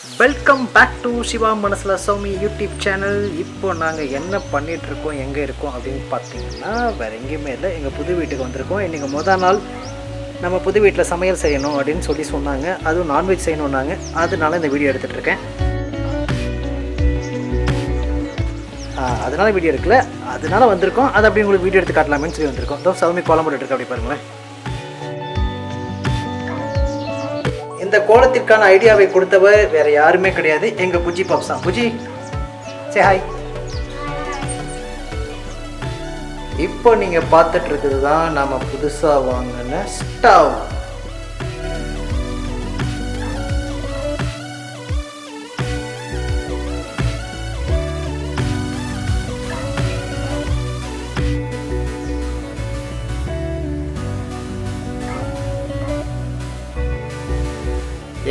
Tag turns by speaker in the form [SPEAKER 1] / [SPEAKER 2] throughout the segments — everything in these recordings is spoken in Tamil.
[SPEAKER 1] வெல்கம் பேக் டு சிவா மனசில் சௌமி யூடியூப் சேனல். இப்போ நாங்கள் என்ன பண்ணிகிட்ருக்கோம், எங்கே இருக்கோம் அப்படின்னு பார்த்தீங்கன்னா வேறு எங்கேயுமே இல்லை, எங்கள் புது வீட்டுக்கு வந்திருக்கோம். இன்றைக்கி மொதல் நாள் நம்ம புது வீட்டில் சமையல் செய்யணும் அப்படின்னு சொல்லி சொன்னாங்க. அதுவும் நான்வெஜ் செய்யணுன்னாங்க. அதனால இந்த வீடியோ எடுத்துகிட்ருக்கேன். அதனால் வீடியோ எடுக்கல, அதனால் வந்திருக்கோம். அதை அப்படி உங்களுக்கு வீடியோ எடுத்து காட்டலாமேன்னு சொல்லி வந்திருக்கோம். இதோ சௌமி கோலம் போட்டுருக்கு, அப்படி பாருங்களேன். இந்த கோலத்திற்கான ஐடியாவை கொடுத்தவர் வேறு யாருமே கிடையாது, எங்கள் புஜி பாப்ஸ் தான். Buji say hi. இப்போ நீங்கள் பார்த்துட்டு இருக்குது தான் நம்ம புதுசாக வாங்கின ஸ்டவ்.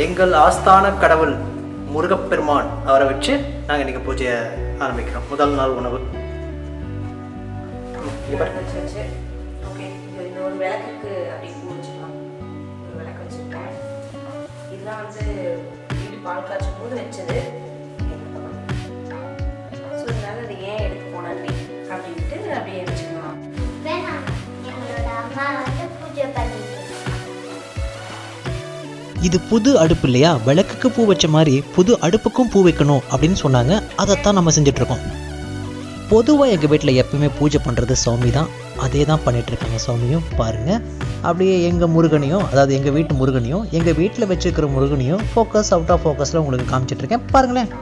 [SPEAKER 1] எங்கள் ஆஸ்தான கடவுள் முருகப்பெருமான் அவரை வச்சு நாங்கள் இன்றைக்கி பூஜையை ஆரம்பிக்கிறோம். முதல் நாள் உணவு
[SPEAKER 2] வச்சு ஓகே. இந்த ஒரு விளக்குக்கு அப்படி பூ வச்சுக்கலாம். ஒரு விளக்கு வச்சுருக்கேன். இதெல்லாம் வந்து வீடு பால் காய்ச்சும் போது வச்சது. ஸோ இதனால அதை ஏன் எடுத்து போனேன் அப்படின்ட்டு அப்படியே வச்சுக்கலாம்.
[SPEAKER 3] எங்களோட அம்மா வந்து பூஜை பண்ணிட்டு
[SPEAKER 4] இது புது அடுப்பு இல்லையா, விளக்குக்கு பூ வச்ச மாதிரி புது அடுப்புக்கும் பூ வைக்கணும் அப்படின்னு சொன்னாங்க. அதைத்தான் நம்ம செஞ்சிட்ருக்கோம். பொதுவாக எங்கள் வீட்டில் எப்பவுமே பூஜை பண்ணுறது சௌமி தான். அதே தான் பண்ணிகிட்ருக்காங்க சௌமியும். பாருங்கள், அப்படியே எங்கள் முருகனையும், அதாவது எங்கள் வீட்டு முருகனையும், எங்கள் வீட்டில் வச்சுருக்கிற முருகனையும் ஃபோக்கஸ் அவுட் ஆஃப் ஃபோக்கஸில் உங்களுக்கு காமிச்சிட்ருக்கேன். பாருங்களேன்,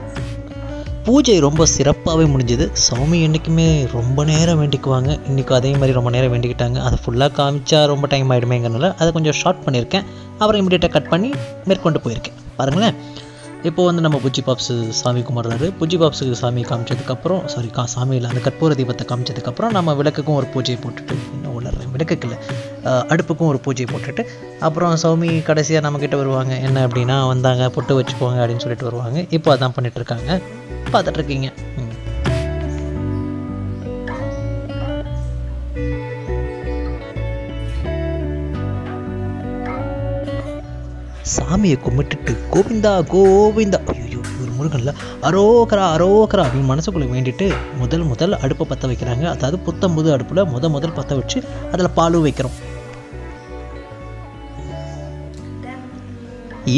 [SPEAKER 4] பூஜை ரொம்ப சிறப்பாகவே முடிஞ்சுது. சௌமி என்றைக்குமே ரொம்ப நேரம் வேண்டிக்குவாங்க. இன்றைக்கி அதே மாதிரி ரொம்ப நேரம் வேண்டிக்கிட்டாங்க. அதை ஃபுல்லாக காமிச்சா ரொம்ப டைம் ஆகிடுமேங்கிறனால அதை கொஞ்சம் ஷார்ட் பண்ணியிருக்கேன். அப்புறம் இமீடியட்டாக கட் பண்ணி மேற்கொண்டு போயிருக்கேன். பாருங்களேன், இப்போது வந்து நம்ம புஜி பாப்ஸு சாமி கும்பிட்றாரு. புஜி பாப்ஸுக்கு சாமி காமிச்சதுக்கப்புறம், சாமியில் அந்த கற்பூர தீபத்தை காமிச்சதுக்கப்புறம் நம்ம விளக்குக்கும் ஒரு பூஜையை போட்டுட்டு, இன்னும் உளறேன், விளக்குக்கு இல்லை, அடுப்புக்கும் ஒரு பூஜையை போட்டுட்டு அப்புறம் சௌமி கடைசியாக நம்மக்கிட்ட வருவாங்க. என்ன அப்படின்னா, வந்தாங்க பொட்டு வச்சுக்கோங்க அப்படின்னு சொல்லிட்டு வருவாங்க. இப்போ அதான் பண்ணிகிட்ருக்காங்க, பார்த்துட்ருக்கீங்க. சாமியை கும்பிட்டுட்டு கோவிந்தா கோவிந்தா, ஐயோ ஒரு முருகன்ல அரோகரா அரோகரா அப்படின்னு மனசுக்குள்ளே வேண்டிட்டு முதல் அடுப்பை பற்ற வைக்கிறாங்க. அதாவது புத்தம்புது அடுப்பில் முதல் பற்ற வச்சு அதில் பாலும் வைக்கிறோம்.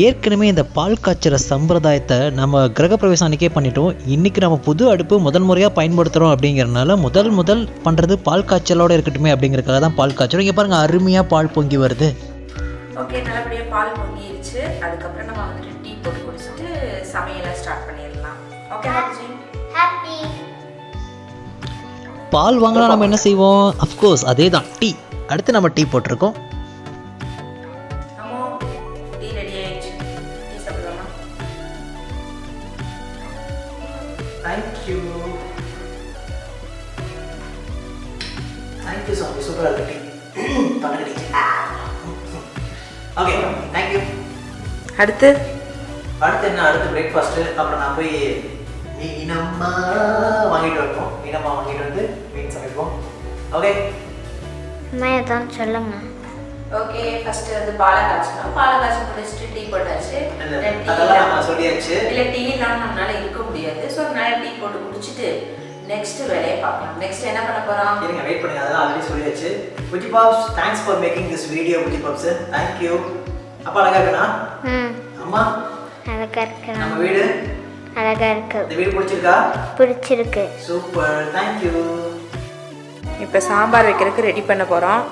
[SPEAKER 4] ஏற்கனவே இந்த பால் காய்ச்சற சம்பிரதாயத்தை நம்ம கிரகப்பிரவேசம் அன்றைக்கே பண்ணிட்டோம். இன்றைக்கி நம்ம புது அடுப்பு முதல் முறையாக பயன்படுத்துகிறோம். அப்படிங்கிறனால முதல் பண்ணுறது பால் காய்ச்சலோடு இருக்கட்டுமே அப்படிங்கிறதுக்காக தான் பால் காய்ச்சறோம். இங்கே பாருங்கள், அருமையாக பால் பொங்கி வருது.
[SPEAKER 2] ஓகே, நல்லபடியாக பால் பொங்கிடுச்சு. அதுக்கப்புறம் நம்ம வந்துட்டு டீ போட்டு குடிச்சிட்டு சமையலை ஸ்டார்ட் பண்ணிடலாம். Okay Babuji,
[SPEAKER 3] happy.
[SPEAKER 4] பால் வாங்கினா நம்ம என்ன செய்வோம்? அஃப்கோர்ஸ் அதே தான், டீ. அடுத்து நம்ம டீ போட்டிருக்கோம்.
[SPEAKER 2] டீ ரெடி ஆயிடுச்சு. டீ சாப்பிடலாமா?
[SPEAKER 1] தேங்க்யூ சாமி, சூப்பராக இருக்கு டீ. பண்ணி ஓகே, தேங்க்யூ.
[SPEAKER 2] அடுத்து
[SPEAKER 1] என்ன? அடுத்து பிரேக்ஃபாஸ்ட்டு. அப்புறம் நான் போய் மீனம்மா வாங்கிட்டு வருவோம். மீனம்மா வாங்கிட்டு வந்து மீன் சமைப்போம். ஓகே,
[SPEAKER 3] அம்மா எதாவது சொல்லுங்க.
[SPEAKER 2] ஓகே, ஃபர்ஸ்ட் வந்து பாலை காய்ச்சணும். பாலை காய்ச்சி முடிச்சுட்டு டீ போட்டாச்சு.
[SPEAKER 1] அதெல்லாம் நம்ம சொல்லியாச்சு.
[SPEAKER 2] இல்லை, டீ இல்லாமல் நம்மளால இருக்க முடியாது. ஸோ அதனால டீ போட்டு குடிச்சிட்டு நெக்ஸ்ட் வேலையை பார்க்கலாம். நெக்ஸ்ட் என்ன பண்ண போகிறோம்?
[SPEAKER 1] இருங்க, வெயிட் பண்ணுங்க. அதெல்லாம் ஆல்ரெடி சொல்லியாச்சு. புஜி பாப்ஸ், thanks for making this video. புஜி பாப்ஸ், தேங்க்யூ. அப்பா அழகா இருக்கா? அம்மா
[SPEAKER 3] அழகா இருக்கு.
[SPEAKER 1] நம்ம வீடு
[SPEAKER 3] அழகா இருக்கு.
[SPEAKER 1] இந்த வீடு பிடிச்சிருக்கா?
[SPEAKER 3] பிடிச்சிருக்கு.
[SPEAKER 1] Super, thank you.
[SPEAKER 2] இப்போ சாம்பார் வைக்கிறதுக்கு ரெடி பண்ண போகிறோம்.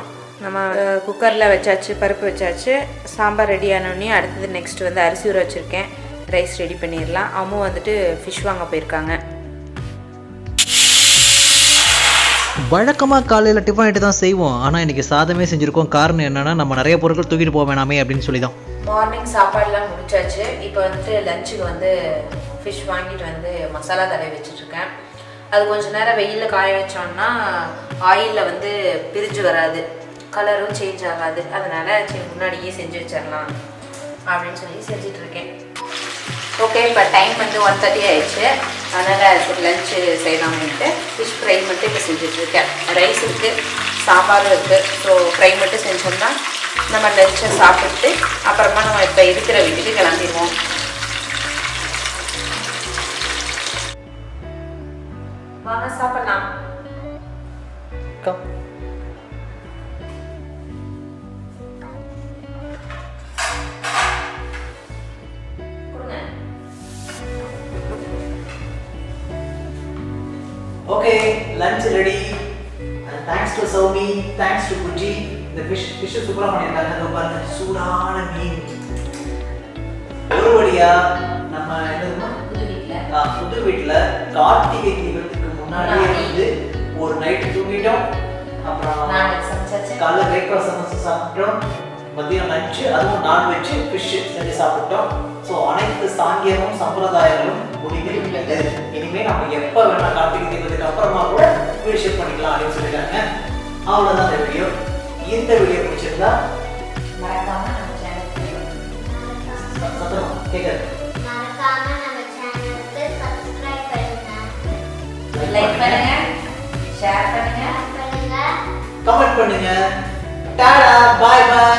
[SPEAKER 2] நம்ம குக்கரில் வச்சாச்சு, பருப்பு வச்சாச்சு. சாம்பார் ரெடி ஆனோடனே அடுத்தது நெக்ஸ்ட் வந்து அரிசி ஊற வச்சுருக்கேன். ரைஸ் ரெடி பண்ணிடலாம். அம்மா வந்துட்டு ஃபிஷ் வாங்க போயிருக்காங்க.
[SPEAKER 4] வழக்கமாக காலையில் டிஃபன் ஐட்டு தான் செய்வோம். ஆனால் இன்றைக்கி சாதமே செஞ்சுருக்கோம். காரணம் என்னென்னா, நம்ம நிறைய பொருட்கள் தூக்கிட்டு போக வேணாமே அப்படின்னு சொல்லி தான்.
[SPEAKER 2] மார்னிங் சாப்பாடுலாம் முடிச்சாச்சு. இப்போ வந்துட்டு லஞ்சுக்கு வந்து ஃபிஷ் வாங்கிட்டு வந்து மசாலா தடவை வச்சுட்ருக்கேன். அது கொஞ்சம் நேரம் வெயிலில் காய வச்சோம்னா ஆயிலில் வந்து பிரிஞ்சு வராது, கலரும் சேஞ்ச் ஆகாது. அதனால் சரி முன்னாடியே செஞ்சு வச்சிடலாம் அப்படின்னு சொல்லி செஞ்சிட்ருக்கேன். ஓகே, இப்போ டைம் வந்து 1:30 ஆயிடுச்சு. அதனால் சரி லஞ்சு செய்யலாம்னுட்டு ஃபிஷ் ஃப்ரை மட்டும் இப்போ செஞ்சிட்ருக்கேன். ரைஸ் இருக்குது, சாம்பாரும் இருக்குது. ஸோ ஃப்ரை மட்டும் செஞ்சோம்னா நம்ம லஞ்சை சாப்பிட்டு அப்புறமா நம்ம இப்போ இருக்கிற வீட்டுக்கு கிளம்பிடுவோம். வாங்க சாப்பிடலாம்.
[SPEAKER 1] கம்.
[SPEAKER 2] கொடுங்க.
[SPEAKER 1] Okay, lunch ready. And thanks to Soumi, thanks to Puji. இந்த ஃபிஷ் சூப்பரா பண்ணிருக்காங்க. இதோ பாருங்க, சூடான மீன். ஒரு வழியா நம்ம என்னதுமா புது வீட்டுல கார்த்திகை தீபத்துக்கு முன்னாடியே வந்து ஒரு நைட் தூங்கிட்டோம். அப்புறம் காலைல பிரேக்ஃபாஸ்ட் சமைச்சு சாப்பிட்டோம். மதியம் லஞ்ச், அதுவும் நான்வெஜ் ஃபிஷ் செஞ்சு சாப்பிட்டோம். ஸோ அனைத்து சாங்கியமும் சம்பிரதாயங்களும் முடிந்து விட்டது. இனிமே நம்ம எப்போ வேணா கார்த்திகை தீபத்துக்கு அப்புறமா கூட வீடியோ ஷேர் பண்ணிக்கலாம் அப்படின்னு சொல்லிட்டாங்க. அவ்வளோதான் இந்த வீடியோ. இந்த வீடியோ பிடிச்சிருந்தா
[SPEAKER 2] மறக்காம நம்ம சேனலுக்கு
[SPEAKER 1] சத்தமா கேட்குறது
[SPEAKER 3] மறக்காம நம்ம சேனலுக்கு சப்ஸ்கிரைப் பண்ணுங்க,
[SPEAKER 2] லைக் பண்ணுங்க, ஷேர் பண்ணுங்க,
[SPEAKER 3] பண்ணுங்க.
[SPEAKER 1] கமெண்ட் பண்ணுங்க. டாடா, பாய் பாய்.